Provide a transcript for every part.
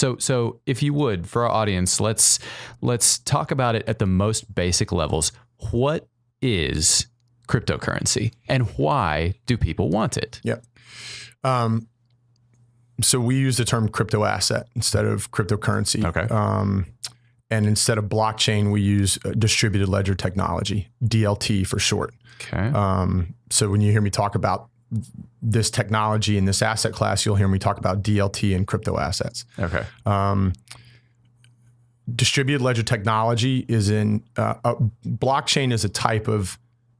So if you would, for our audience, let's talk about it at the most basic levels. What is cryptocurrency and why do people want it? Yep. So we use the term crypto asset instead of cryptocurrency. Okay. And instead of blockchain, we use distributed ledger technology, DLT for short. Okay. So when you hear me talk about this technology in this asset class, you'll hear me talk about DLT and crypto assets. Okay. Distributed ledger technology is blockchain is a type of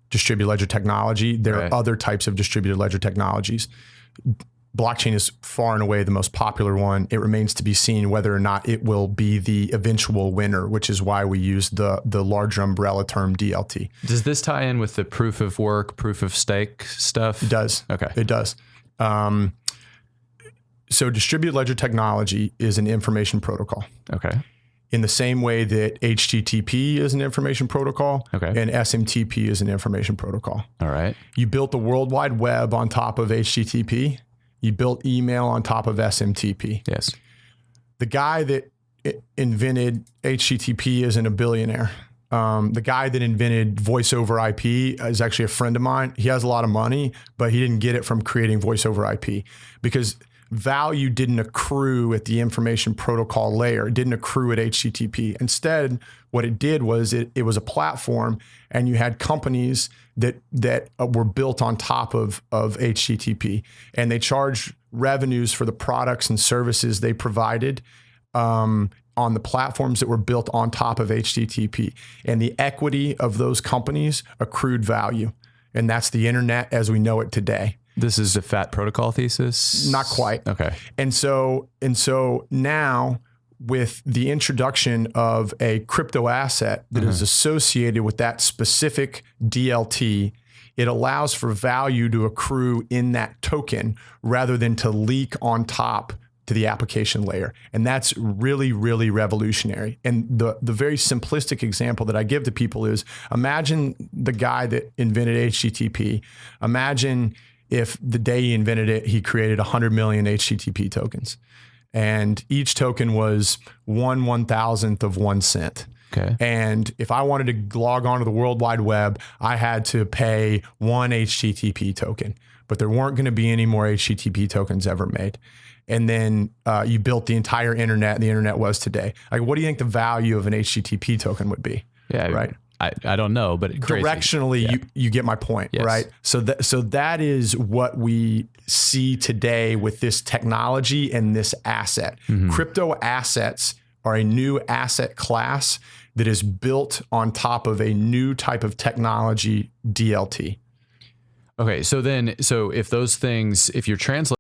distributed ledger technology. There are other types of distributed ledger technologies. Blockchain is far and away the most popular one. It remains to be seen whether or not it will be the eventual winner, which is why we use the larger umbrella term DLT. Does this tie in with the proof of work, proof of stake stuff? It does. Okay. It does. So distributed ledger technology is an information protocol. Okay. In the same way that HTTP is an information protocol, and SMTP is an information protocol. All right. You built the World Wide Web on top of HTTP. You built email on top of SMTP. Yes. The guy that invented HTTP isn't a billionaire. The guy that invented voice over IP is actually a friend of mine. He has a lot of money, but he didn't get it from creating voice over IP because value didn't accrue at the information protocol layer. It didn't accrue at HTTP. Instead, what it did was it was a platform, and you had companies that were built on top of HTTP, and they charged revenues for the products and services they provided on the platforms that were built on top of HTTP. And the equity of those companies accrued value. And that's the internet as we know it today. This is a fat protocol thesis? Not quite. Okay. And so now with the introduction of a crypto asset that is associated with that specific DLT, it allows for value to accrue in that token rather than to leak on top to the application layer. And that's really, really revolutionary. And the very simplistic example that I give to people is imagine the guy that invented HTTP. Imagine if the day he invented it, he created 100 million HTTP tokens. And each token was 1/1000th of 1 cent. Okay. And if I wanted to log on to the World Wide Web, I had to pay 1 HTTP token. But there weren't going to be any more HTTP tokens ever made. And then you built the entire internet, and the internet was today. Like, what do you think the value of an HTTP token would be? Yeah. Right. I don't know, but crazy. Directionally, you get my point, Yes. right? So that is what we see today with this technology and this asset. Crypto assets are a new asset class that is built on top of a new type of technology, DLT. Okay, so if those things, if you're translating